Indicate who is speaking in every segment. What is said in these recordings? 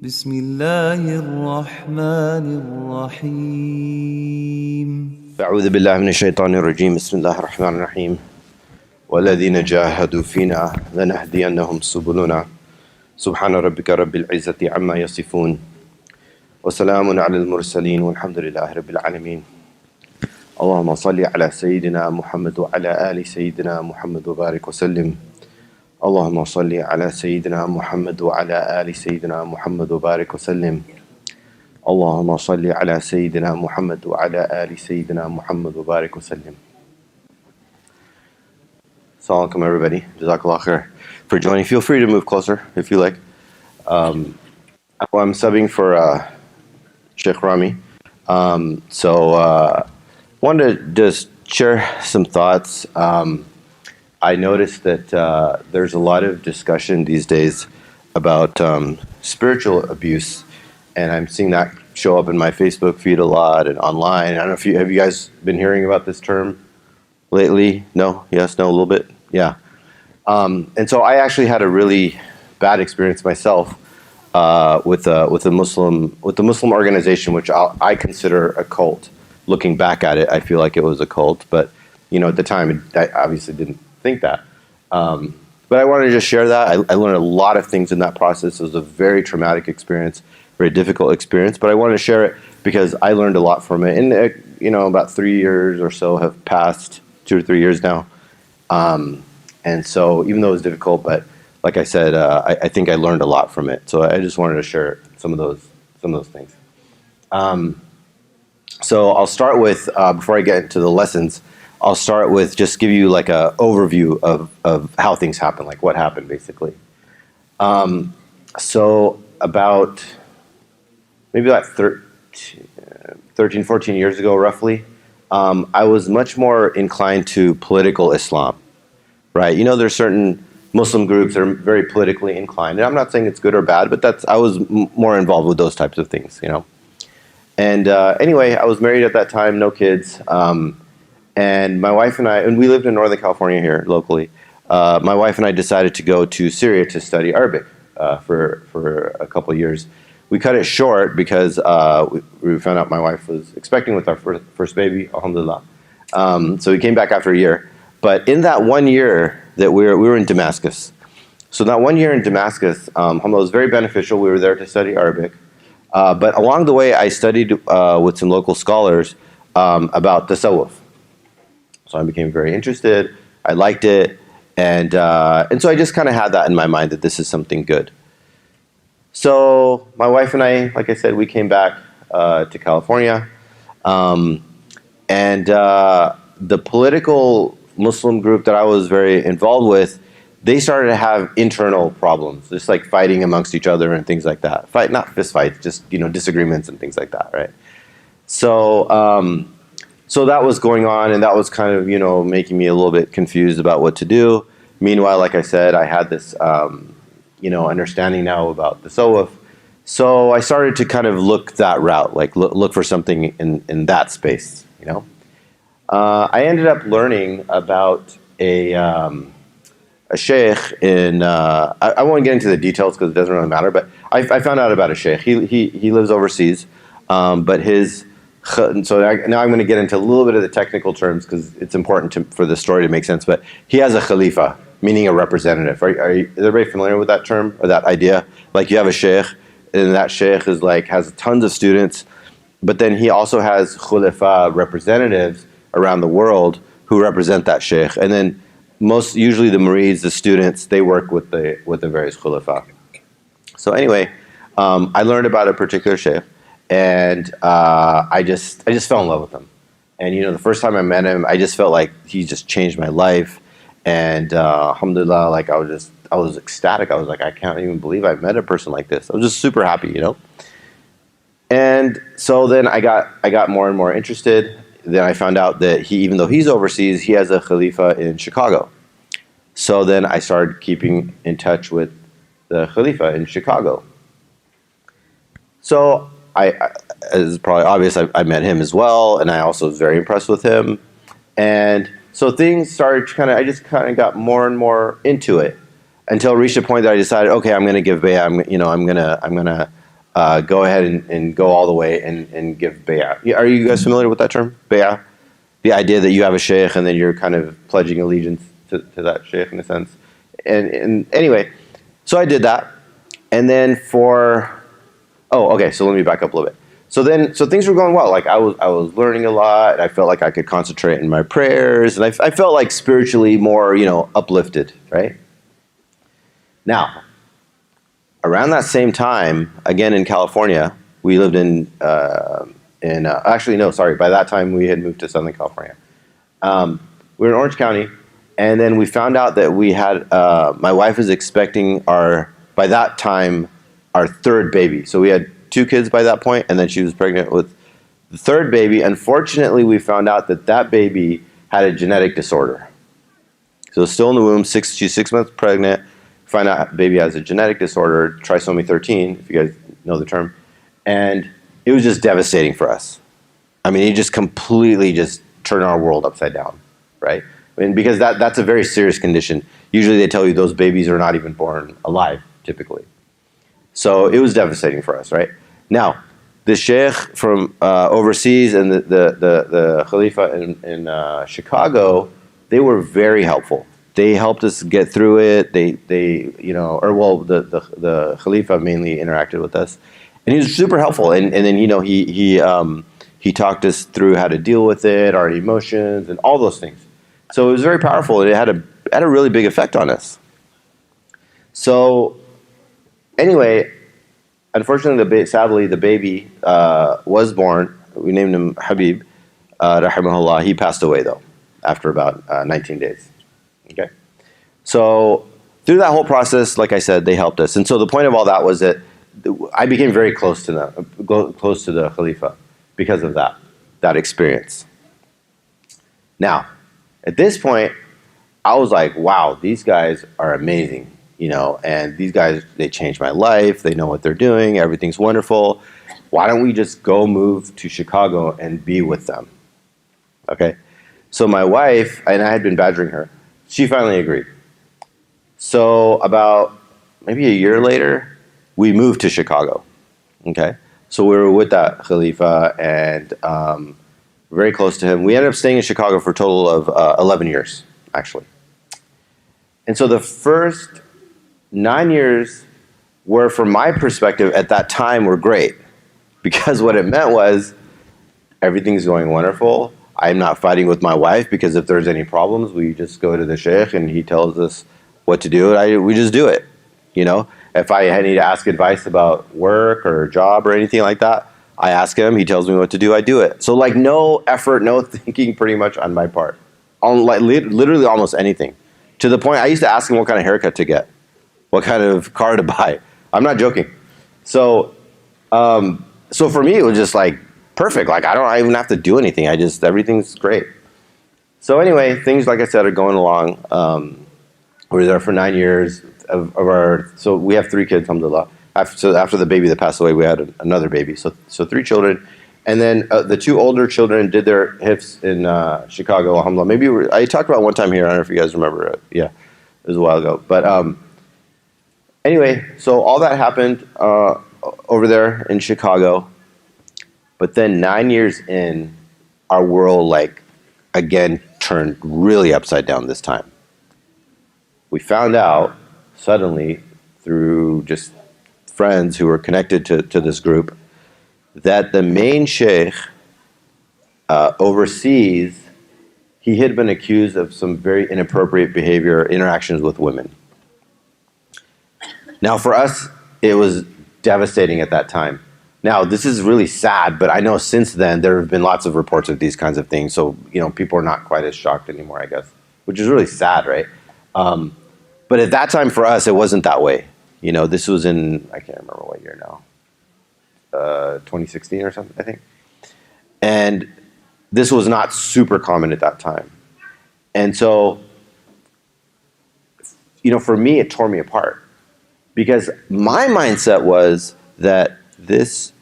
Speaker 1: بسم الله الرحمن الرحيم
Speaker 2: أعوذ بالله من الشيطان الرجيم بسم الله الرحمن الرحيم والذين جاهدوا فينا لنهدينهم سبلنا سبحان ربك رب العزة عما يصفون وسلام على المرسلين والحمد لله رب العالمين اللهم صل على سيدنا محمد وعلى آل سيدنا محمد وبارك وسلم اللهم صل على سيدنا محمد وعلى آل سيدنا محمد وبارك وسلم اللهم صل على سيدنا محمد وعلى آل سيدنا محمد وبارك وسلم. Assalamu alaikum everybody. Jazakallah khair for joining. Feel free to move closer if you like. I'm subbing for Sheikh Rami. Wanted to just share some thoughts. I noticed that there's a lot of discussion these days about spiritual abuse, and I'm seeing that show up in my Facebook feed a lot and online. I don't know if you guys been hearing about this term lately? No? Yes? No? A little bit? Yeah. And so I actually had a really bad experience myself with a Muslim organization, which I consider a cult. Looking back at it, I feel like it was a cult, but at the time, I obviously didn't think that. But I wanted to just share that. I learned a lot of things in that process. It was a very traumatic experience, very difficult experience, but I wanted to share it because I learned a lot from it. And, about 3 years or so have passed, 2 or 3 years now. And so even though it was difficult, but like I said, I think I learned a lot from it. So I just wanted to share some of those things. So I'll start with, before I get into the lessons, I'll start with just give you like a overview of how things happen, like what happened basically. So about maybe like 13, 14 years ago roughly, I was much more inclined to political Islam, right? There's certain Muslim groups that are very politically inclined. And I'm not saying it's good or bad, but I was more involved with those types of things, And anyway, I was married at that time, no kids. And my wife and we lived in Northern California here locally. My wife and I decided to go to Syria to study Arabic for a couple of years. We cut it short because we found out my wife was expecting with our first baby, alhamdulillah. So we came back after a year. But in that 1 year that we were in Damascus. So that 1 year in Damascus, alhamdulillah, was very beneficial. We were there to study Arabic. But along the way, I studied with some local scholars about tasawwuf. So I became very interested. I liked it, and so I just kind of had that in my mind that this is something good. So my wife and I, like I said, we came back to California, and the political Muslim group that I was very involved with, they started to have internal problems, just like fighting amongst each other and things like that. Not fist fights, just disagreements and things like that, right? So that was going on, and that was kind of making me a little bit confused about what to do. Meanwhile, like I said, I had this understanding now about the tasawwuf. So I started to kind of look that route, like look for something in that space. I ended up learning about a sheikh in, I won't get into the details because it doesn't really matter, but I found out about a sheikh. He lives overseas, but so now I'm going to get into a little bit of the technical terms because it's important for the story to make sense, but he has a khalifa, meaning a representative. Is everybody familiar with that term or that idea? Like you have a sheikh, and that sheikh has tons of students, but then he also has khulafa representatives around the world who represent that sheikh. And then usually the murids, the students, they work with the various khulafa. So anyway, I learned about a particular sheikh, and I just fell in love with him. And the first time I met him, I just felt like he just changed my life. And alhamdulillah, like I was ecstatic. I was like, I can't even believe I met a person like this. I was just super happy, And so then I got more and more interested. Then I found out that even though he's overseas, he has a khalifa in Chicago. So then I started keeping in touch with the khalifa in Chicago. So as probably obvious, I met him as well, and I also was very impressed with him. And so things started I just kind of got more and more into it until it reached a point that I decided, okay, I'm going to give bay'ah. I'm going to go ahead and go all the way and give bay'ah. Are you guys familiar with that term, bay'ah? The idea that you have a sheikh and then you're kind of pledging allegiance to that sheikh in a sense. And anyway, so I did that. And then so let me back up a little bit. So things were going well. Like I was learning a lot. I felt like I could concentrate in my prayers, and I felt like spiritually more, uplifted, right? Now, around that same time, again in California, we lived by that time we had moved to Southern California. We were in Orange County, and then we found out that we had, my wife was expecting by that time, our third baby. So we had 2 kids by that point, and then she was pregnant with the third baby. Unfortunately, we found out that baby had a genetic disorder. So still in the womb, she's 6 months pregnant. Find out baby has a genetic disorder, trisomy 13, if you guys know the term. And it was just devastating for us. I mean, it just completely just turned our world upside down, right? I mean, because that's a very serious condition. Usually they tell you those babies are not even born alive, typically. So it was devastating for us, right? Now, the sheikh from overseas and the Khalifa in Chicago, they were very helpful. They helped us get through it. The Khalifa mainly interacted with us, and he was super helpful. And then he talked us through how to deal with it, our emotions, and all those things. So it was very powerful, and it had a really big effect on us. So anyway, unfortunately, sadly, the baby was born. We named him Habib, rahimahullah. He passed away though after about 19 days. Okay, so through that whole process, like I said, they helped us, and so the point of all that was that I became very close to the Khalifa because of that experience. Now, at this point, I was like, wow, these guys are amazing, and these guys, they changed my life. They know what they're doing. Everything's wonderful. Why don't we just go move to Chicago and be with them? Okay, so my wife, and I had been badgering her, she finally agreed. So about maybe a year later, we moved to Chicago. Okay, so we were with that Khalifa and very close to him. We ended up staying in Chicago for a total of 11 years, actually. And so the first 9 years were, from my perspective at that time, were great, because what it meant was everything's going wonderful. I'm not fighting with my wife, because if there's any problems, we just go to the sheikh and he tells us what to do. We just do it. If I need to ask advice about work or job or anything like that, I ask him. He tells me what to do. I do it. So no effort, no thinking, pretty much on my part, on literally almost anything. To the point I used to ask him what kind of haircut to get, what kind of car to buy. I'm not joking. So for me, it was just perfect. I don't even have to do anything. Everything's great. So anyway, things, like I said, are going along. We were there for 9 years so we have 3 kids, alhamdulillah. After the baby that passed away, we had another baby. So 3 children. And then the 2 older children did their hifz in Chicago, alhamdulillah. Maybe I talked about one time here. I don't know if you guys remember it. Yeah, it was a while ago. But anyway, so all that happened over there in Chicago. But then 9 years in, our world, again, turned really upside down this time. We found out suddenly through just friends who were connected to this group that the main sheikh overseas, he had been accused of some very inappropriate behavior, interactions with women. Now, for us, it was devastating at that time. Now, this is really sad, but I know since then there have been lots of reports of these kinds of things, so people are not quite as shocked anymore, I guess, which is really sad, right? But at that time for us, it wasn't that way. This was in, I can't remember what year now, 2016 or something, I think. And this was not super common at that time. And so, for me, it tore me apart, because my mindset was that this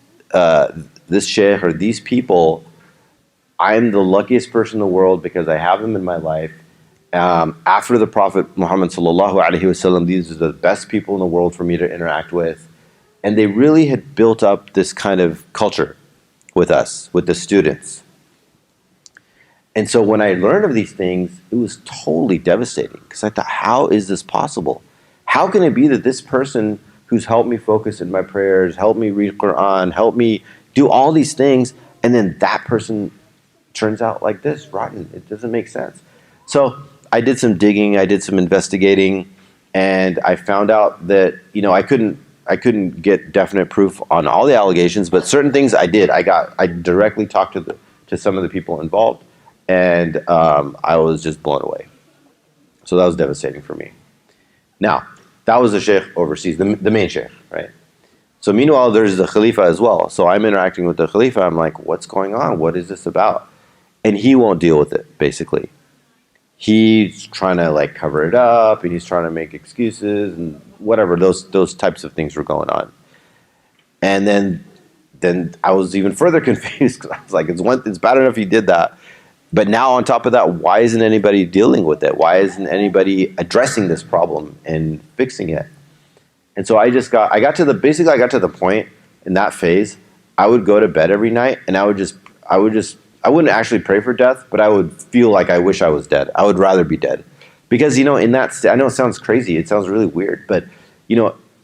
Speaker 2: sheikh or these people, I'm the luckiest person in the world because I have them in my life. After the Prophet Muhammad sallallahu alaihi wasallam, these are the best people in the world for me to interact with. And they really had built up this kind of culture with us, with the students. And so when I learned of these things, it was totally devastating because I thought, how is this possible? How can it be that this person who's helped me focus in my prayers, helped me read Quran, helped me do all these things, and then that person turns out like this, rotten? It doesn't make sense. So I did some digging, I did some investigating, and I found out that I couldn't get definite proof on all the allegations, but certain things I did. I directly talked to some of the people involved, and I was just blown away. So that was devastating for me. Now, that was the sheikh overseas, the main sheikh, right? So meanwhile, there's the Khalifa as well. So I'm interacting with the Khalifa. I'm like, what's going on? What is this about? And he won't deal with it, basically. He's trying to like cover it up, and he's trying to make excuses and whatever. Those types of things were going on. And then I was even further confused because I was like, it's bad enough he did that, but now on top of that, why isn't anybody dealing with it? Why isn't anybody addressing this problem and fixing it? And so I got to the point in that phase. I would go to bed every night, and I wouldn't actually pray for death, but I would feel like I wish I was dead. I would rather be dead, because in that I know it sounds crazy, it sounds really weird, but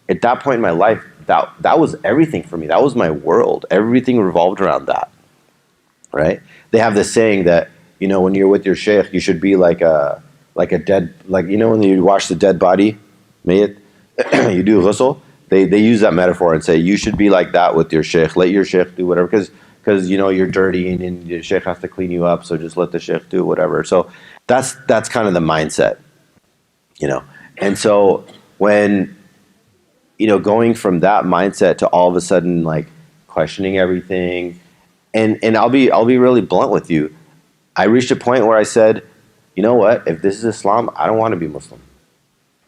Speaker 2: at that point in my life, that was everything for me. That was my world. Everything revolved around that. Right? They have this saying that when you're with your sheikh, you should be like a dead, when you wash the dead body, mayit, you do ghusl. They use that metaphor and say you should be like that with your sheikh. Let your sheikh do whatever, because you're dirty and your sheikh has to clean you up. So just let the sheikh do whatever. So that's kind of the mindset, And so when going from that mindset to all of a sudden like questioning everything, and I'll be really blunt with you. I reached a point where I said, you know what? If this is Islam, I don't want to be Muslim.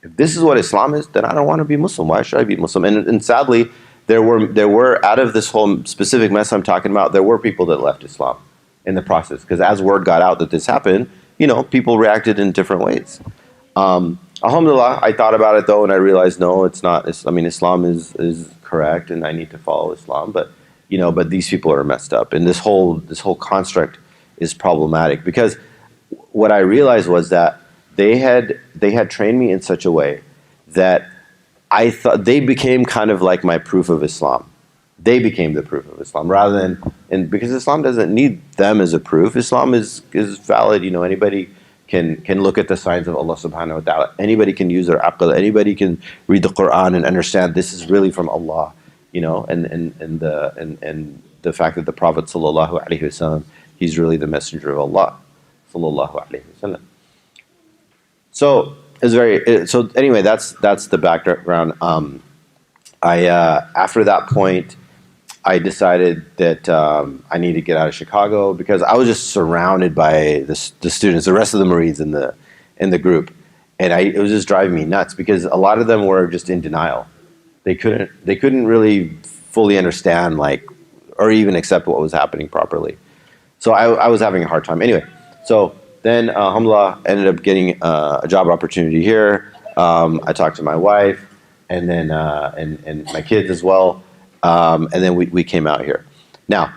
Speaker 2: If this is what Islam is, then I don't want to be Muslim. Why should I be Muslim? And sadly, there were out of this whole specific mess I'm talking about, there were people that left Islam in the process, because as word got out that this happened, people reacted in different ways. Alhamdulillah, I thought about it though, and I realized no, it's not. Islam is correct, and I need to follow Islam, but these people are messed up, and this whole construct is problematic, because what I realized was that they had trained me in such a way that I thought they became kind of like my proof of Islam. They became the proof of Islam rather than, and because Islam doesn't need them as a proof. Islam is valid. Anybody can look at the signs of Allah subhanahu wa ta'ala. Anybody can use their aql. Anybody can read the Quran and understand this is really from Allah. And the fact that the Prophet sallallahu alaihi wasallam, he's really the messenger of Allah sallallahu alaihi wasallam. So anyway, that's the background. After that point, I decided that I need to get out of Chicago, because I was just surrounded by the students, the rest of the Marines in the group, and it was just driving me nuts, because a lot of them were just in denial. They couldn't really fully understand or even accept what was happening properly. So I was having a hard time. Anyway, so then alhamdulillah, ended up getting a job opportunity here. I talked to my wife, and then and my kids as well. And then we came out here. Now,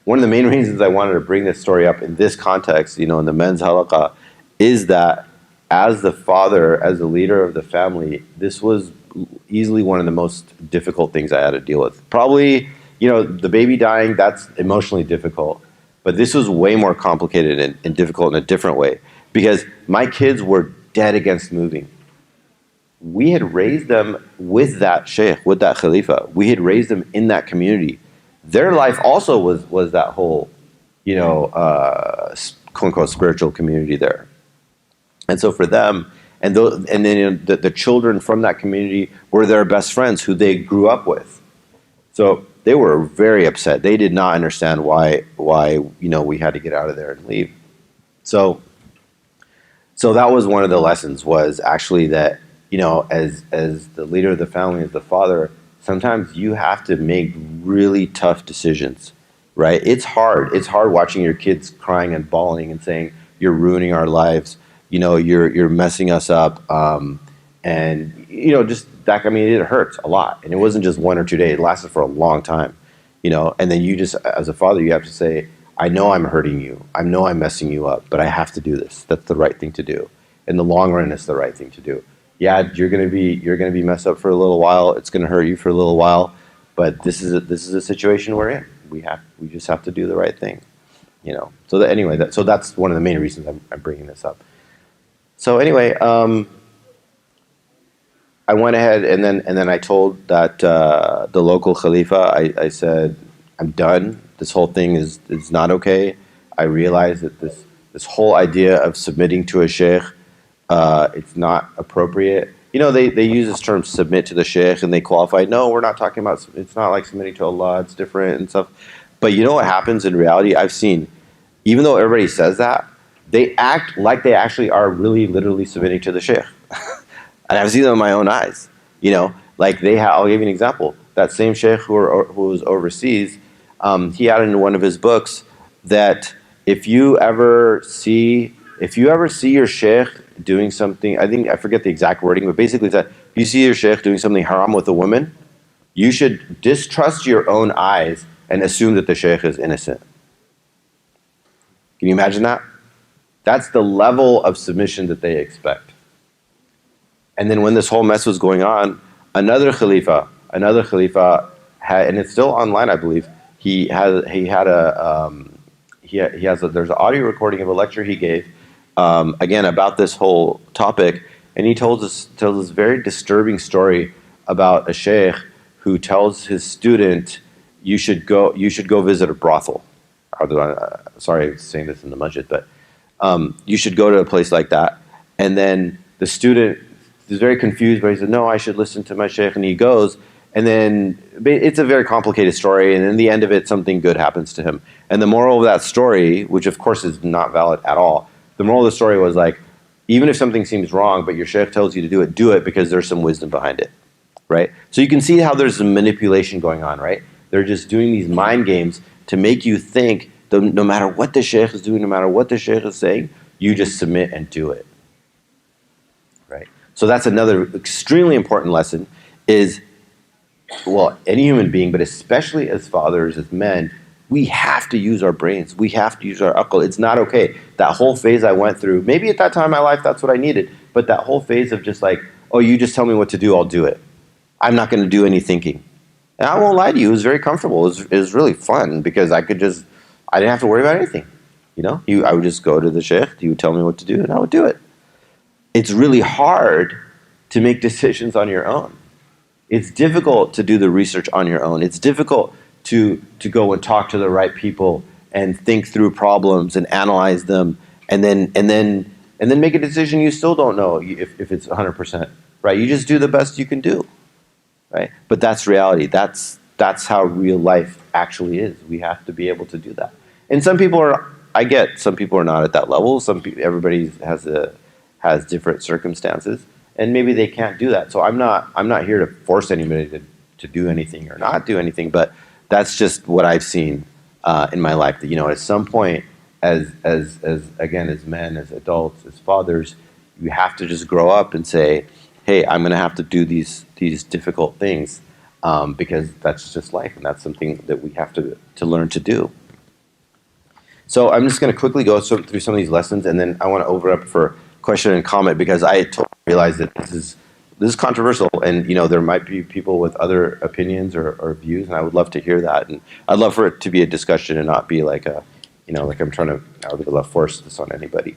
Speaker 2: one of the main reasons I wanted to bring this story up in this context, in the men's halaqah, is that as the father, as the leader of the family, this was easily one of the most difficult things I had to deal with. Probably, the baby dying, that's emotionally difficult. But this was way more complicated and difficult in a different way, because my kids were dead against moving. We had raised them with that sheikh, with that khalifa. We had raised them in that community. Their life also was that whole, quote unquote spiritual community there. And so for them, and then the children from that community were their best friends who they grew up with. So they were very upset. They did not understand why we had to get out of there and leave. So that was one of the lessons, was actually that, as the leader of the family, as the father, sometimes you have to make really tough decisions, right? It's hard. It's hard watching your kids crying and bawling and saying, you're ruining our lives, you're messing us up. And just that. I mean, it hurts a lot, and it wasn't just 1 or 2 days. It lasted for a long time. And then you just, as a father, you have to say, I know I'm hurting you. I know I'm messing you up, but I have to do this. That's the right thing to do. In the long run, it's the right thing to do. Yeah, you're gonna be messed up for a little while. It's gonna hurt you for a little while, but this is a situation we're in. We just have to do the right thing. So anyway, so that's one of the main reasons I'm bringing this up. So anyway, I went ahead and then I told that the local Khalifa. I said, I'm done. This whole thing is not okay. I realize that this whole idea of submitting to a sheikh, it's not appropriate. They use this term submit to the sheikh, and they qualify. No, we're not talking about. It's not like submitting to Allah. It's different and stuff. But you know what happens in reality? I've seen, even though everybody says that, they act like they actually are really literally submitting to the sheikh. And I've seen them in my own eyes. Like I'll give you an example. That same sheikh who was overseas, he had in one of his books that if you ever see your sheikh doing something, I forget the exact wording, but basically it's that if you see your sheikh doing something haram with a woman, you should distrust your own eyes and assume that the sheikh is innocent. Can you imagine that? That's the level of submission that they expect. And then when this whole mess was going on, another Khalifa had, and it's still online, I believe. There's an audio recording of a lecture he gave, again about this whole topic, and he tells this very disturbing story about a sheikh who tells his student, you should go visit a brothel. Sorry, I'm saying this in the masjid, but you should go to a place like that. And then the student is very confused, but he said, no, I should listen to my sheikh, and he goes. And then it's a very complicated story, and in the end of it, something good happens to him. And the moral of that story, which of course is not valid at all, the moral of the story was like, even if something seems wrong, but your sheikh tells you to do it because there's some wisdom behind it, right? So you can see how there's some manipulation going on, right? They're just doing these mind games to make you think that no matter what the sheikh is doing, no matter what the sheikh is saying, you just submit and do it, right? So that's another extremely important lesson is, well, any human being, but especially as fathers, as men, we have to use our brains. We have to use our aql. It's not okay. That whole phase I went through, maybe at that time in my life, that's what I needed. But that whole phase of just like, oh, you just tell me what to do, I'll do it. I'm not going to do any thinking. And I won't lie to you, it was very comfortable. It was really fun because I didn't have to worry about anything. I would just go to the sheikh, he would tell me what to do, and I would do it. It's really hard to make decisions on your own. It's difficult to do the research on your own. It's difficult to go and talk to the right people and think through problems and analyze them and then make a decision you still don't know if it's 100%, right? You just do the best you can do, right? But that's reality. That's how real life actually is. We have to be able to do that. And some people are not at that level. Everybody has different circumstances. And maybe they can't do that. So I'm not here to force anybody to do anything or not do anything, but that's just what I've seen in my life. That at some point, as men, as adults, as fathers, you have to just grow up and say, hey, I'm going to have to do these difficult things because that's just life, and that's something that we have to learn to do. So I'm just going to quickly go through some of these lessons, and then I want to open up for question and comment because I totally realize that this is controversial, and there might be people with other opinions or views, and I would love to hear that, and I'd love for it to be a discussion and not be like like I'm trying to, I would love force this on anybody.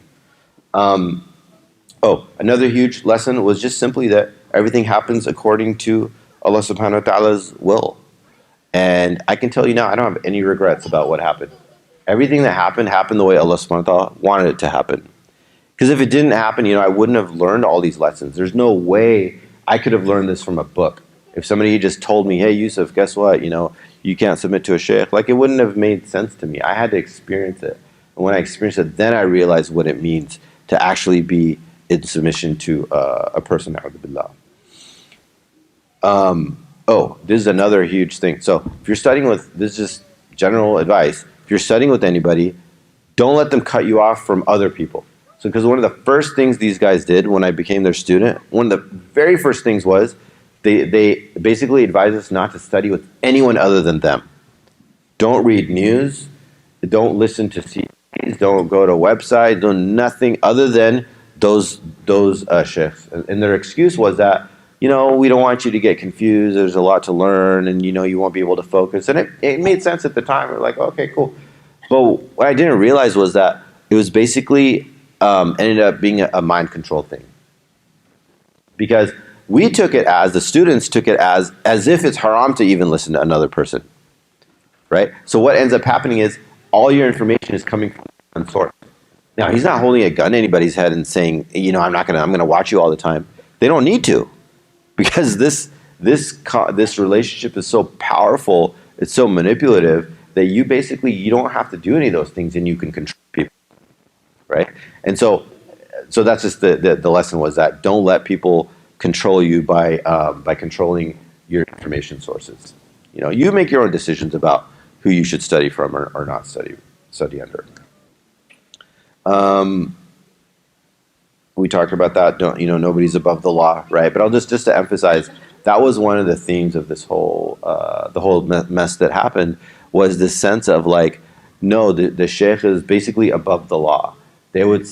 Speaker 2: Another huge lesson was just simply that everything happens according to Allah subhanahu wa ta'ala's will, and I can tell you now I don't have any regrets about what happened. Everything that happened the way Allah subhanahu wa ta'ala wanted it to happen. Because if it didn't happen, I wouldn't have learned all these lessons. There's no way I could have learned this from a book. If somebody just told me, hey, Yousuf, guess what? You can't submit to a sheikh. Like, it wouldn't have made sense to me. I had to experience it. And when I experienced it, then I realized what it means to actually be in submission to a person. This is another huge thing. So if you're studying this is just general advice. If you're studying with anybody, don't let them cut you off from other people. So, because one of the first things these guys did when I became their student, one of the very first things was they basically advised us not to study with anyone other than them. Don't read news. Don't listen to CDs. Don't go to websites. Do nothing other than those sheikhs. And their excuse was that, we don't want you to get confused. There's a lot to learn, and you won't be able to focus. And it made sense at the time. We're like, okay, cool. But what I didn't realize was that it was basically ended up being a mind control thing, because we took it as the students took it as if it's haram to even listen to another person, right? So what ends up happening is all your information is coming from one source. Now he's not holding a gun to anybody's head and saying, I'm gonna watch you all the time. They don't need to, because this relationship is so powerful, it's so manipulative that you don't have to do any of those things, and you can control people, right? And so that's just the lesson, was that don't let people control you by controlling your information sources. You make your own decisions about who you should study from or not study under. We talked about that. Nobody's above the law, right? But I'll just to emphasize, that was one of the themes of this whole the whole mess that happened, was this sense of like, no, the sheikh is basically above the law. They would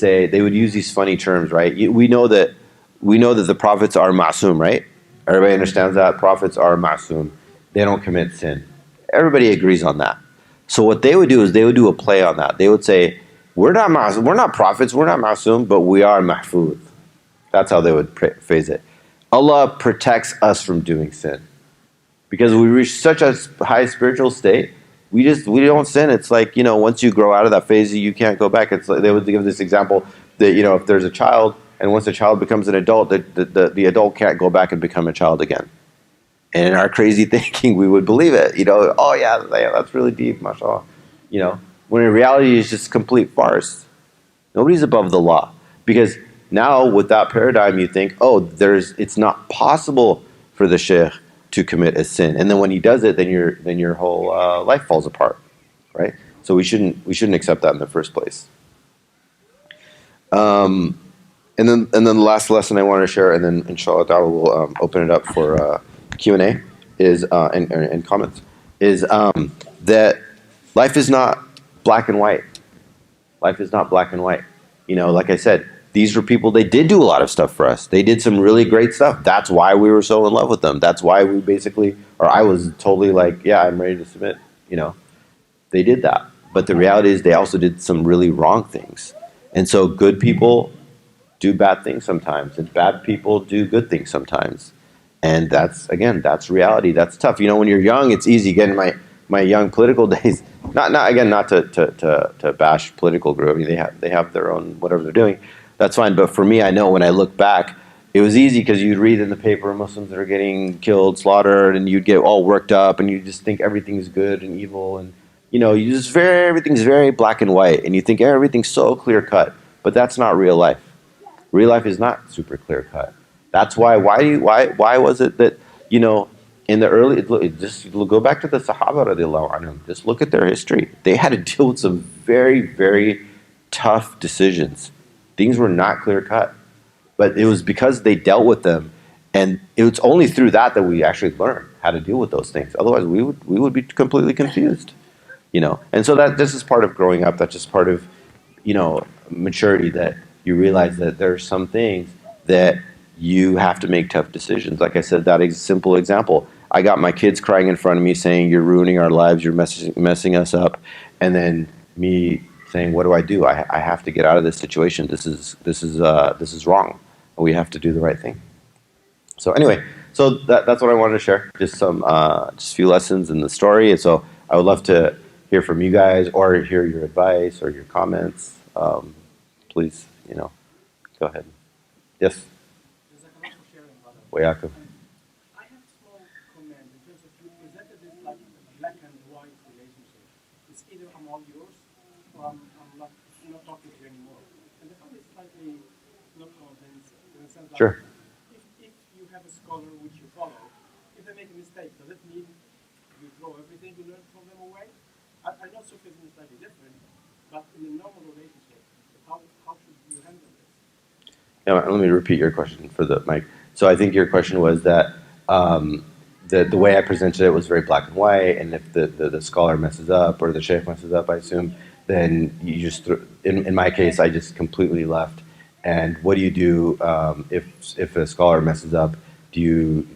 Speaker 2: use these funny terms, right? We know that the prophets are ma'soom, right? Everybody understands that prophets are ma'soom. They don't commit sin. Everybody agrees on that. So what they would do is they would do a play on that. They would say, we're not prophets, we're not ma'soom, but we are mahfuz. That's how they would phrase it. Allah protects us from doing sin. Because we reach such a high spiritual state, we don't sin. It's like, once you grow out of that phase, you can't go back. It's like, they would give this example that, if there's a child, and once the child becomes an adult, the adult can't go back and become a child again. And in our crazy thinking, we would believe it. Oh yeah, that's really deep, mashallah. When in reality, it's just complete farce. Nobody's above the law. Because now, with that paradigm, you think, it's not possible for the sheikh to commit a sin. And then when he does it, then your whole life falls apart, right? So we shouldn't accept that in the first place. And then the last lesson I want to share, and then inshallah ta'ala we'll open it up for Q&A is and comments, is that life is not black and white. Life is not black and white. Like I said, these were people, they did do a lot of stuff for us. They did some really great stuff. That's why we were so in love with them. That's why we I was totally like, yeah, I'm ready to submit. They did that. But the reality is they also did some really wrong things. And so good people do bad things sometimes, and bad people do good things sometimes. And that's reality. That's tough. When you're young, it's easy. Again, my young political days, not to bash political group. I mean, they have their own whatever they're doing. That's fine. But for me, I know when I look back, it was easy because you'd read in the paper Muslims that are getting killed, slaughtered, and you'd get all worked up, and you just think everything's good and evil, and everything's very black and white, and you think everything's so clear cut. But that's not real life. Real life is not super clear cut. That's why was it that in the early, just go back to the Sahaba radiallahu anhum. Just look at their history. They had to deal with some very, very tough decisions. Things were not clear cut, but it was because they dealt with them, and it was only through that we actually learned how to deal with those things. Otherwise, we would be completely confused, And so this is part of growing up. That's just part of maturity, that you realize that there are some things that you have to make tough decisions. Like I said, that simple example. I got my kids crying in front of me saying, "You're ruining our lives. You're messing us up," and then me saying, "What do? I have to get out of this situation. This is wrong. We have to do the right thing." So anyway, that's what I wanted to share. Just a few lessons in the story. And so I would love to hear from you guys, or hear your advice or your comments. Please, go ahead. Yes. Wayakum.
Speaker 3: I have a small comment in terms of you presented it like a black and white relationship. It's either I'm all yours or I'm not talking to you anymore. And the comment is slightly not convincing in the sense that
Speaker 2: Sure.
Speaker 3: if you have a scholar which you follow, if they make a mistake, does it mean you throw everything you learned from them away? I know Sufism is slightly different, but in a normal relationship, how should you you handle this?
Speaker 2: Yeah, let me repeat your question for the mic. So I think your question was that the way I presented it was very black and white, and if the scholar messes up or the sheikh messes up, I assume, then you just in my case, I just completely left. And what do you do if a scholar messes up? Do you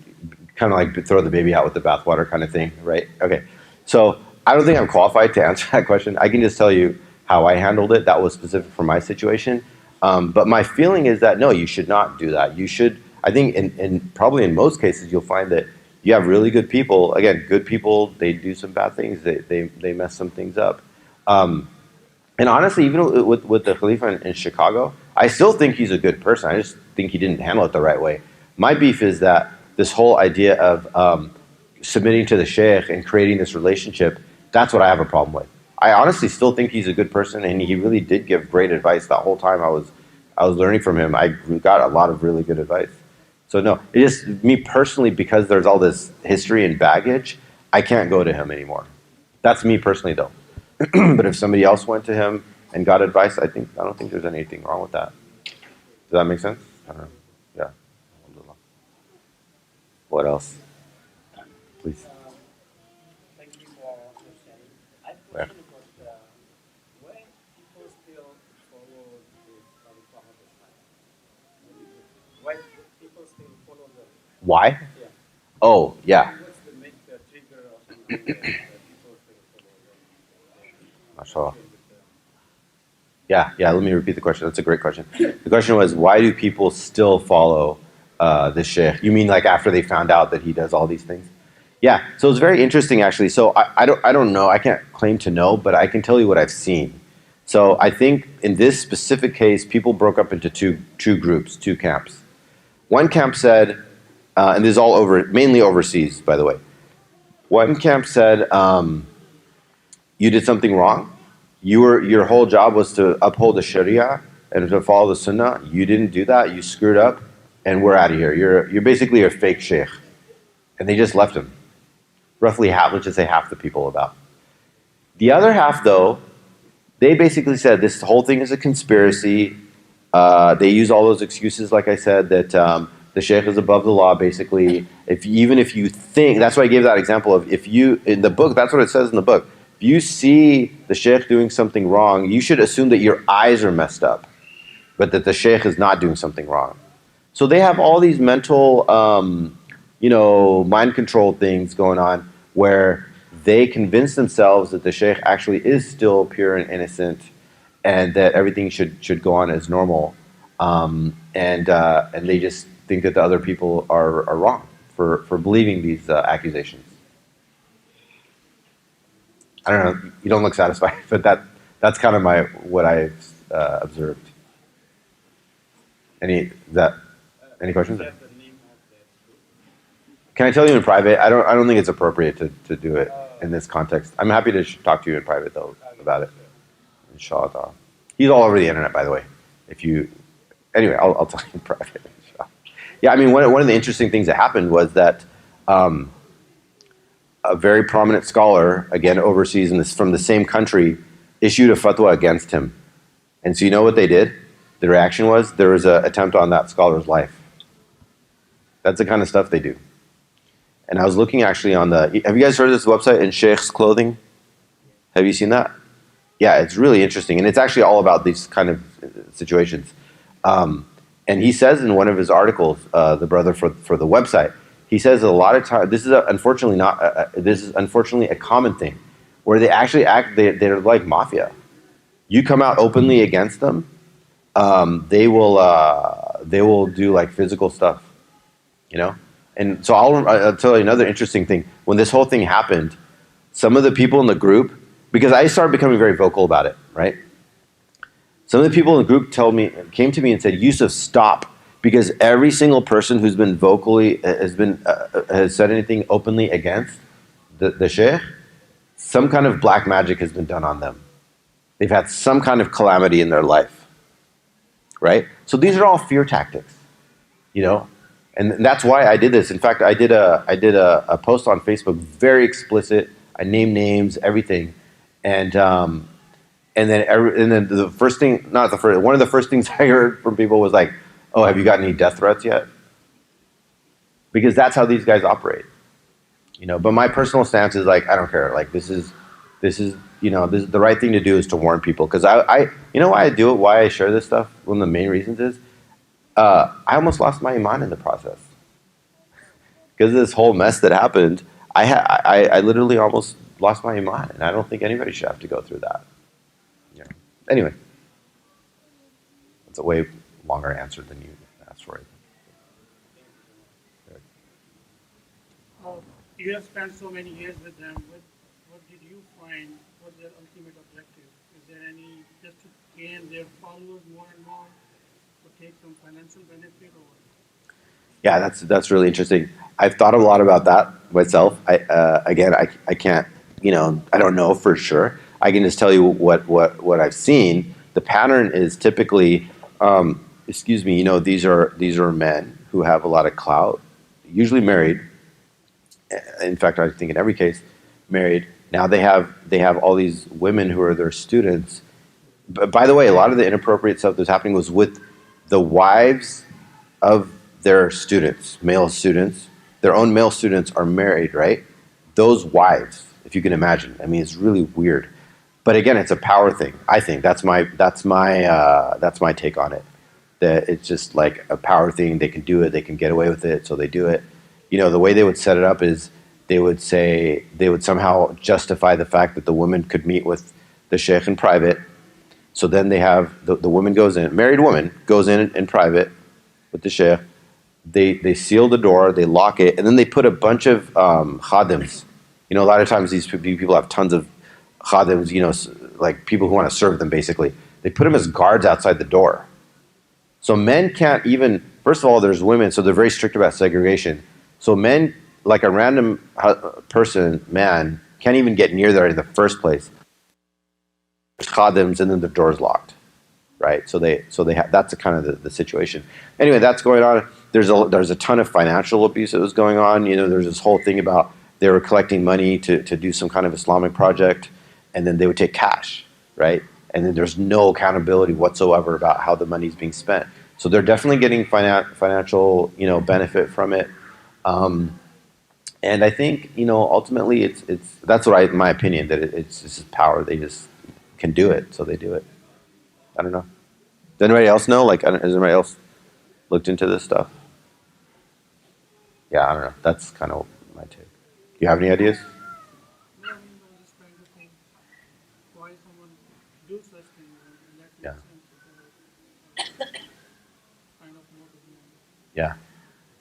Speaker 2: kind of like throw the baby out with the bathwater kind of thing, right? Okay. So I don't think I'm qualified to answer that question. I can just tell you how I handled it. That was specific for my situation. But my feeling is that no, you should not do that. You should. I think in probably in most cases you'll find that you have really good people. Again, good people. They do some bad things. They mess some things up. And honestly, even with the Khalifa in Chicago, I still think he's a good person. I just think he didn't handle it the right way. My beef is that this whole idea of submitting to the sheikh and creating this relationship, that's what I have a problem with. I honestly still think he's a good person, and he really did give great advice that whole time I was learning from him. I got a lot of really good advice. So no, it just me personally, because there's all this history and baggage, I can't go to him anymore. That's me personally, though. But if somebody else went to him and got advice, I don't think there's anything wrong with that. Does that make sense? I don't know. Yeah. What else? Please.
Speaker 3: Thank you for sharing. I have a
Speaker 2: Yeah.
Speaker 3: question about why people still follow this Holy Prophet Islam? Why people still follow the
Speaker 2: Why?
Speaker 3: yeah?
Speaker 2: Oh, yeah.
Speaker 3: What's the make the trigger or something that people still follow the
Speaker 2: Mashallah. Yeah. Let me repeat the question. That's a great question. The question was, why do people still follow the sheikh? You mean like after they found out that he does all these things? Yeah. So it's very interesting, actually. So I don't know. I can't claim to know, but I can tell you what I've seen. So I think in this specific case, people broke up into two groups, two camps. One camp said, and this is all over, mainly overseas, by the way. One camp said, you did something wrong. Your whole job was to uphold the Sharia and to follow the Sunnah. You didn't do that. You screwed up, and we're out of here. You're basically a fake sheikh, and they just left him. Roughly half, let's just say half the people about. The other half, though, they basically said this whole thing is a conspiracy. They use all those excuses, like I said, that the sheikh is above the law. Basically, even if you think, that's why I gave that example of if you in the book. That's what it says in the book. If you see the sheikh doing something wrong, you should assume that your eyes are messed up, but that the sheikh is not doing something wrong. So they have all these mental, mind control things going on where they convince themselves that the sheikh actually is still pure and innocent, and that everything should go on as normal, and they just think that the other people are wrong for believing these accusations. I don't know. You don't look satisfied, but that's kind of what I've observed. Any questions? Can I tell you in private? I don't think it's appropriate to do it in this context. I'm happy to talk to you in private though about it. Inshallah. He's all over the internet, by the way. Anyway, I'll tell you in private. Inshallah. Yeah, I mean, one of the interesting things that happened was that a very prominent scholar, again overseas from the same country, issued a fatwa against him. And so you know what they did? The reaction was there was an attempt on that scholar's life. That's the kind of stuff they do. And I was looking actually on have you guys heard of this website, In Sheikh's Clothing? Have you seen that? Yeah, it's really interesting. And it's actually all about these kind of situations. And he says in one of his articles, the brother for the website, he says a lot of times, this is unfortunately a common thing, where they actually they're like mafia. You come out openly against them, they will do like physical stuff, And so I'll tell you another interesting thing. When this whole thing happened, some of the people in the group, because I started becoming very vocal about it, right? Some of the people in the group came to me and said, "Yousuf, stop." Because every single person who's been has said anything openly against the sheikh, some kind of black magic has been done on them. They've had some kind of calamity in their life, right? So these are all fear tactics, and that's why I did this. In fact, I did a post on Facebook, very explicit. I named names, everything, and And then the first thing, not the first, one of the first things I heard from people was like, "Oh, have you got any death threats yet?" Because that's how these guys operate, you know. But my personal stance is like, I don't care. Like this is this is the right thing to do is to warn people because you know why I do it, why I share this stuff. One of the main reasons is I almost lost my iman in the process because of this whole mess that happened. I literally almost lost my iman, and I don't think anybody should have to go through that. Yeah. Anyway, it's a way longer answer than you asked for.
Speaker 3: You have spent so many years with them. What did you find was their ultimate objective? Is there any just to gain their followers more and more, or take some financial benefit, or?
Speaker 2: Yeah, that's really interesting. I've thought a lot about that myself. I can't, I don't know for sure. I can just tell you what I've seen. The pattern is typically, these are men who have a lot of clout, usually married. In fact, I think in every case, married. Now they have all these women who are their students. But by the way, a lot of the inappropriate stuff that's happening was with the wives of their students, male students. Their own male students are married, right? Those wives, if you can imagine. I mean, it's really weird. But again, it's a power thing. I think that's my take on it. That it's just like a power thing. They can do it. They can get away with it, so they do it. The way they would set it up is they would somehow justify the fact that the woman could meet with the sheikh in private. So then they have the woman goes in, married woman goes in private with the sheikh. They seal the door, they lock it, and then they put a bunch of khadims. A lot of times these people have tons of khadims, like people who want to serve them basically. They put them as guards outside the door. So men can't even, first of all, there's women, so they're very strict about segregation. So men, like a random man, can't even get near there in the first place. There's khadims, and then the door's locked, right? So they have, that's kind of the situation. Anyway, that's going on. There's a ton of financial abuse that was going on. There's this whole thing about they were collecting money to do some kind of Islamic project, and then they would take cash, right? And then there's no accountability whatsoever about how the money's being spent. So they're definitely getting financial, benefit from it. And I think, ultimately it's that's what my opinion, that it's just power. They just can do it, so they do it. I don't know. Does anybody else know? Like, has anybody else looked into this stuff? Yeah, I don't know. That's kind of my take. Do you have any ideas?
Speaker 3: No, I mean, I was just trying to think why someone do such things, and that makes
Speaker 2: Yeah.
Speaker 3: sense. Because kind of motive behind it.
Speaker 2: Yeah.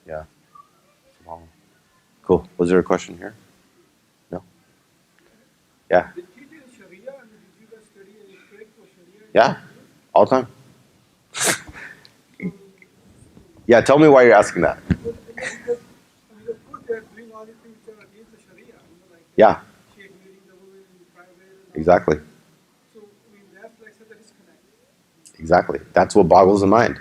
Speaker 2: Yeah. Wow. Cool. Was there a question here? No? Yeah.
Speaker 3: Did you do Sharia and did you guys study any fiqh or Sharia?
Speaker 2: Yeah. All the time. Yeah, tell me why you're asking that.
Speaker 3: Because of course they're doing all these things that are against the Sharia, like
Speaker 2: Yeah,
Speaker 3: sheikh meeting the woman in private. And
Speaker 2: exactly.
Speaker 3: so, I mean, that's like such a disconnect.
Speaker 2: Exactly. That's what boggles the mind.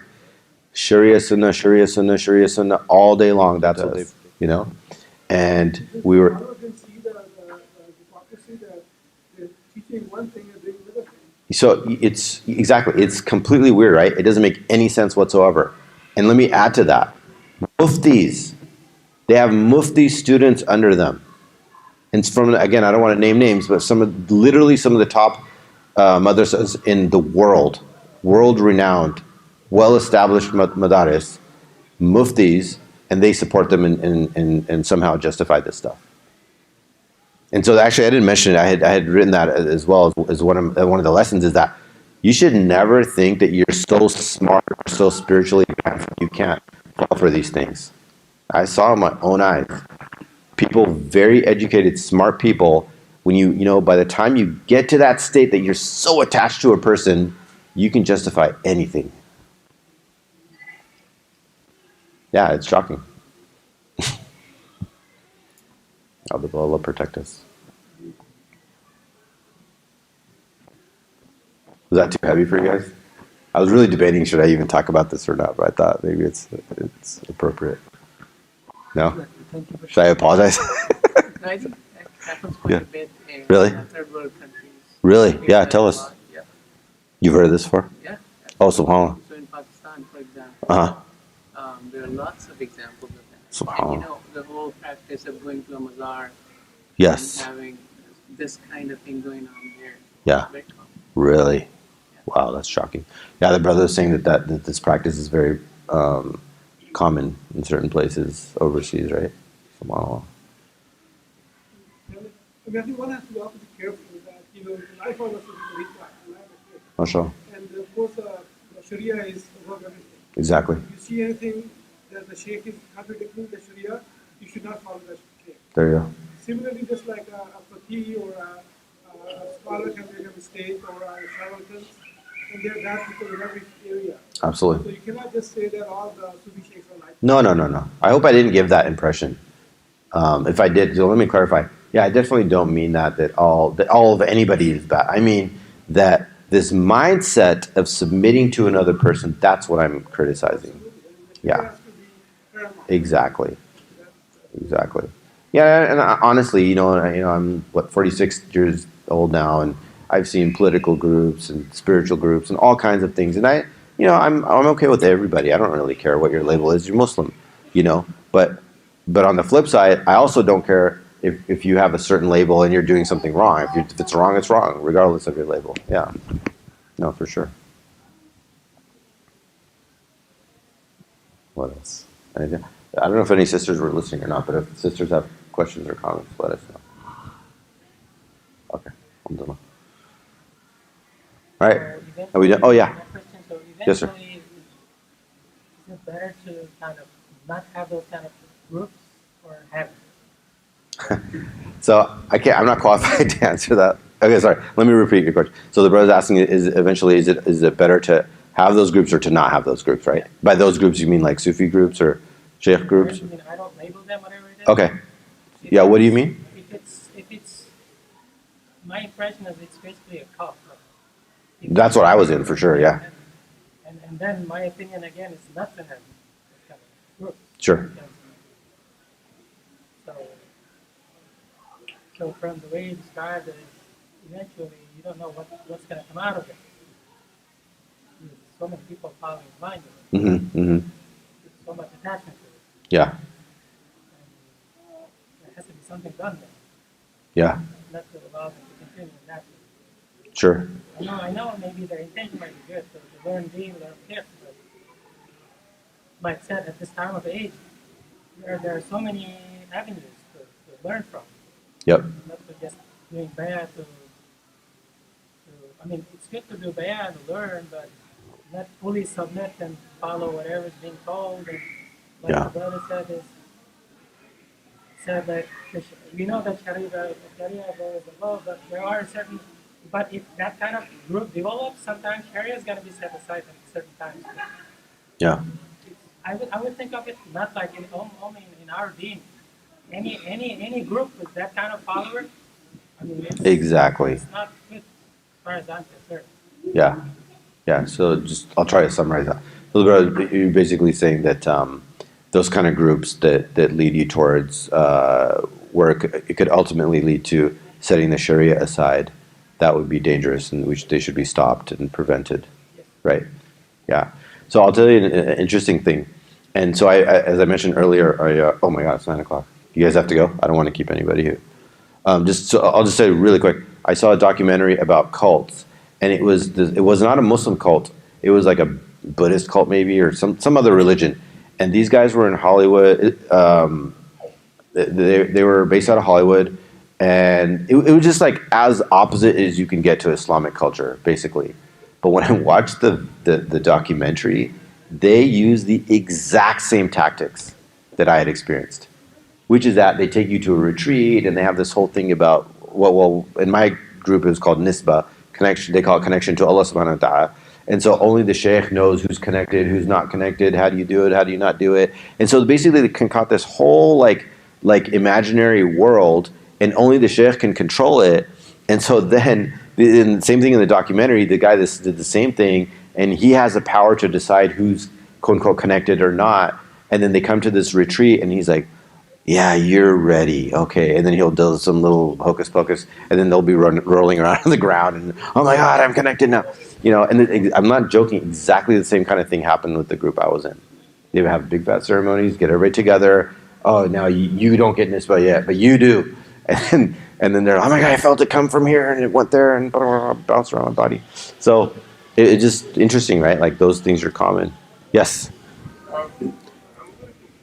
Speaker 2: Sharia Sunnah, Sharia Sunnah, Sharia Sunnah all day long. That's what they've, And we were.
Speaker 3: I don't even see the hypocrisy that they're teaching one thing and doing another thing.
Speaker 2: So it's completely weird, right? It doesn't make any sense whatsoever. And let me add to that. Muftis, they have mufti students under them. And it's from, again, I don't want to name names, but literally some of the top madrasas in the world renowned, well-established madaris, muftis, and they support them and somehow justify this stuff. And so actually, I didn't mention it. I had written that as well as one of the lessons is that you should never think that you're so smart or so spiritually advanced you can't fall for these things. I saw in my own eyes people, very educated, smart people. When by the time you get to that state that you're so attached to a person, you can justify anything. Yeah, it's shocking. Allah protect us. Was that too heavy for you guys? I was really debating should I even talk about this or not, but I thought maybe it's appropriate. No?
Speaker 4: Thank you for
Speaker 2: Should I apologize?
Speaker 4: No, I think that happens quite
Speaker 2: Yeah.
Speaker 4: a bit in
Speaker 2: Really?
Speaker 4: third world countries.
Speaker 2: Really?
Speaker 4: We
Speaker 2: Yeah,
Speaker 4: have
Speaker 2: tell
Speaker 4: a
Speaker 2: us.
Speaker 4: lot, yeah.
Speaker 2: You've heard of this before?
Speaker 4: Yeah.
Speaker 2: Oh, subhanAllah.
Speaker 4: So in Pakistan, for example,
Speaker 2: Uh-huh.
Speaker 4: there are lots of examples of that. And
Speaker 2: Subhanallah.
Speaker 4: the whole practice of going to a mazar
Speaker 2: Yes.
Speaker 4: and having this kind of thing going on there.
Speaker 2: Yeah.
Speaker 4: Very common.
Speaker 2: Really?
Speaker 4: Yeah.
Speaker 2: Wow, that's shocking. Yeah, the brother was saying that this practice is very common in certain places overseas, right? Subhanallah.
Speaker 3: I mean, I think one has to be also be careful that, the life of us is a ritual,
Speaker 2: Mashallah.
Speaker 3: and of course, Sharia is above everything.
Speaker 2: Exactly.
Speaker 3: If you see anything that the Sheikh is contradicting the Sharia, you should not follow the Sheikh.
Speaker 2: There you go.
Speaker 3: Similarly, just like a faqih or a scholar can make a mistake or a charlatan, and there are bad people in every area.
Speaker 2: Absolutely.
Speaker 3: So you cannot just say that all the Sufi sheikhs are like.
Speaker 2: No. I hope I didn't give that impression. If I did, so let me clarify. Yeah, I definitely don't mean that all of anybody is bad. I mean that this mindset of submitting to another person, that's what I'm criticizing. Yeah. Exactly. Yeah, and honestly, I'm 46 years old now, and I've seen political groups and spiritual groups and all kinds of things, and I'm okay with everybody. I don't really care what your label is. You're Muslim, but on the flip side, I also don't care if you have a certain label and you're doing something wrong. If it's wrong, it's wrong, regardless of your label. Yeah, no, for sure. What else? Anything? I don't know if any sisters were listening or not, but if sisters have questions or comments, let us know. Okay. Alhamdulillah. All right. Are we done? Oh, yeah.
Speaker 4: Question, so
Speaker 2: Yes, sir.
Speaker 4: eventually, is it better to kind of not have those kind of groups or have it?
Speaker 2: So I'm not qualified to answer that. Okay, sorry. Let me repeat your question. So the brother's asking, is it better to have those groups or to not have those groups, right? By those groups, you mean like Sufi groups or Sheikh groups?
Speaker 4: I mean, I don't label them, whatever it is.
Speaker 2: Okay. Yeah, what do you mean?
Speaker 4: If it's my impression is it's basically a cult.
Speaker 2: That's what I was in for sure, yeah.
Speaker 4: And then my opinion again is not to have this kind of group.
Speaker 2: Sure.
Speaker 4: Because, so from the way you described it, eventually you don't know what's going to come out of it. There's so many people following blindly. There's so much attachment to it.
Speaker 2: Yeah.
Speaker 4: And there has to be something done there.
Speaker 2: Yeah.
Speaker 4: Not to allow them to continue in that way.
Speaker 2: Sure.
Speaker 4: I know maybe their intention might be good to learn deen, learn fiqh, but like I said, at this time of age, there are so many avenues to learn from.
Speaker 2: Yep.
Speaker 4: Not to just doing bayah I mean, it's good to do bayah to learn, but not fully submit and follow whatever is being told. And like
Speaker 2: Yeah.
Speaker 4: the brother said that we know that Sharia is above, but there are certain. But if that kind of group develops, sometimes Sharia is going to be set aside at certain times.
Speaker 2: Yeah.
Speaker 4: I would think of it not like only in our deen. Any group with that kind of follower, I mean,
Speaker 2: Exactly.
Speaker 4: it's not good as far as I'm concerned.
Speaker 2: Yeah. Yeah. So I'll try to summarize that. So brother, you're basically saying that those kind of groups that lead you towards work, it could ultimately lead to setting the Sharia aside. That would be dangerous, and they should be stopped and prevented.
Speaker 4: Yes.
Speaker 2: Right. Yeah. So I'll tell you an interesting thing. And so as I mentioned earlier, oh my God, it's 9:00. You guys have to go? I don't want to keep anybody here. I'll just say really quick. I saw a documentary about cults, and it was not a Muslim cult. It was like a Buddhist cult maybe, or some other religion. And these guys were in Hollywood. They were based out of Hollywood, and it was just like as opposite as you can get to Islamic culture, basically. But when I watched the documentary, they used the exact same tactics that I had experienced, which is that they take you to a retreat and they have this whole thing about, well in my group it was called Nisba, connection. They call it connection to Allah subhanahu wa ta'ala. And so only the sheikh knows who's connected, who's not connected, how do you do it, how do you not do it. And so basically they concoct this whole like imaginary world, and only the sheikh can control it. And so then, the same thing in the documentary, the guy that did the same thing, and he has the power to decide who's quote unquote connected or not. And then they come to this retreat, and he's like, yeah, you're ready. Okay. And then he'll do some little hocus pocus, and then they'll be rolling around on the ground. And oh my God, I'm connected now. And I'm not joking. Exactly the same kind of thing happened with the group I was in. They would have big fat ceremonies, get everybody together. Oh, now you don't get Nisba yet, but you do. And then they're, oh my God, I felt it come from here and it went there and blah, blah, blah, bounced around my body. So it's just interesting, right? Like those things are common. Yes.
Speaker 5: I'm really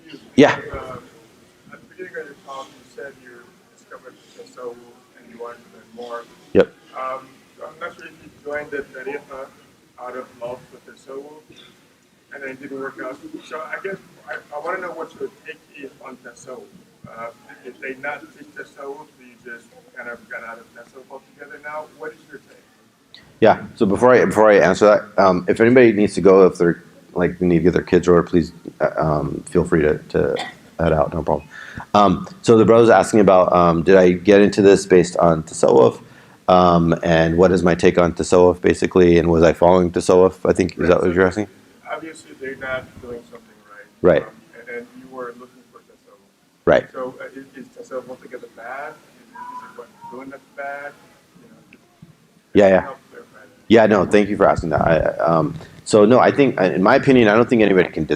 Speaker 5: confused.
Speaker 2: Yeah.
Speaker 5: At the beginning of your talk, you said you discovered tasawwuf and you wanted to learn more.
Speaker 2: Yep.
Speaker 5: So I'm not sure if you joined the tariqa out of love for tasawwuf, and then it didn't work out. So I guess I want to know what your take is on tasawwuf. If they not teach tasawwuf, do you just kind of got out of tasawwuf altogether now? What is your take?
Speaker 2: Yeah. So before I answer that, if anybody needs to go, if they're like need to get their kids or please feel free to head out. No problem. So the brother's asking about did I get into this based on tasawwuf, and what is my take on tasawwuf basically, and was I following tasawwuf? I think is that what you're asking?
Speaker 5: Obviously, they're not doing something right.
Speaker 2: Right.
Speaker 5: And you were looking for tasawwuf.
Speaker 2: Right.
Speaker 5: So is tasawwuf altogether bad? Is it what doing that's bad? You know,
Speaker 2: Yeah.
Speaker 5: help clarify that.
Speaker 2: Yeah, no, thank you for asking that. So no, I think, in my opinion, I don't think anybody can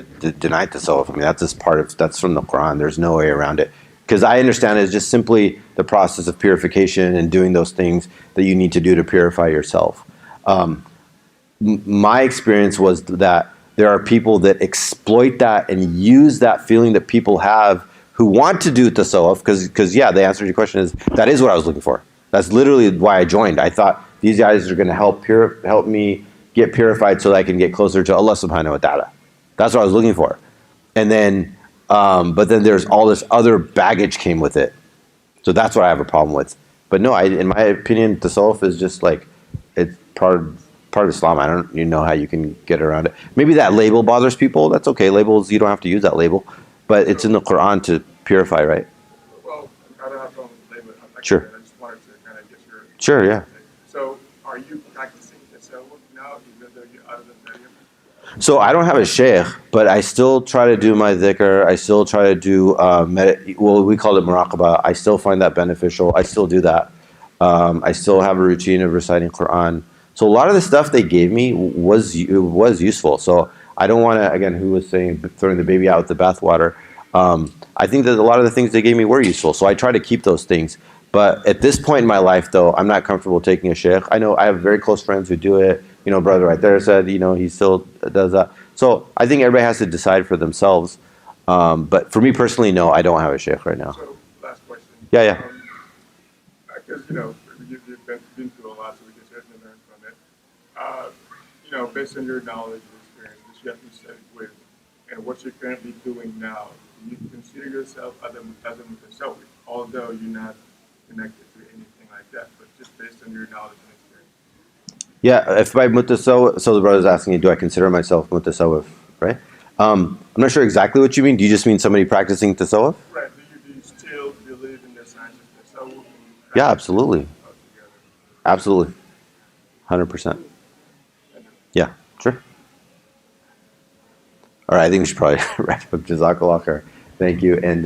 Speaker 2: deny tasawwuf. I mean, that's from the Quran. There's no way around it. Because I understand it's just simply the process of purification and doing those things that you need to do to purify yourself. My experience was that there are people that exploit that and use that feeling that people have who want to do tasawwuf, because yeah, the answer to your question is, that is what I was looking for. That's literally why I joined. I thought these guys are going to help me get purified so that I can get closer to Allah subhanahu wa ta'ala. That's what I was looking for. And then, but then there's all this other baggage came with it. So that's what I have a problem with. But no, in my opinion, tasawwuf is just like, it's part of Islam. I don't even know how you can get around it. Maybe that label bothers people. That's okay. Labels, you don't have to use that label. But it's in the Quran to purify, right?
Speaker 5: Well, I don't have a problem with labor.
Speaker 2: Sure.
Speaker 5: I just wanted to kind of get your.
Speaker 2: Sure, yeah.
Speaker 5: So, are you practicing tasawwuf now, even though you're out of the tariqa?
Speaker 2: So I don't have a sheikh, but I still try to do my dhikr. I still try to do, we call it muraqabah. I still find that beneficial. I still do that. I still have a routine of reciting Quran. So a lot of the stuff they gave me was useful. So I don't want to, again, who was saying throwing the baby out with the bathwater. I think that a lot of the things they gave me were useful. So I try to keep those things. But at this point in my life, though, I'm not comfortable taking a sheikh. I know I have very close friends who do it. You know, brother right there said, he still does that. So I think everybody has to decide for themselves. But for me personally, no, I don't have a sheikh right now.
Speaker 5: So, last question.
Speaker 2: Yeah.
Speaker 5: Because, you've been through a lot, so we can certainly learn from it. Based on your knowledge and experience, which you have to study with, and what you're currently doing now, do you consider yourself as a mutasawwif, although you're not connected to anything like that, but just based on your knowledge and experience?
Speaker 2: Yeah, if by mutasawwif, so the brother's asking you, do I consider myself mutasawwif, right? I'm not sure exactly what you mean. Do you just mean somebody practicing tasawwuf?
Speaker 5: Right. Do you still believe in the science of tasawwuf?
Speaker 2: Yeah, absolutely. Absolutely. 100%. Yeah, sure. All right, I think we should probably wrap up. Jazakallah khair. Thank you. And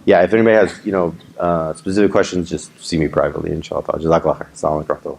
Speaker 2: yeah, if anybody has specific questions, just see me privately, inshallah. Jazakallah khair. Assalamu alaikum.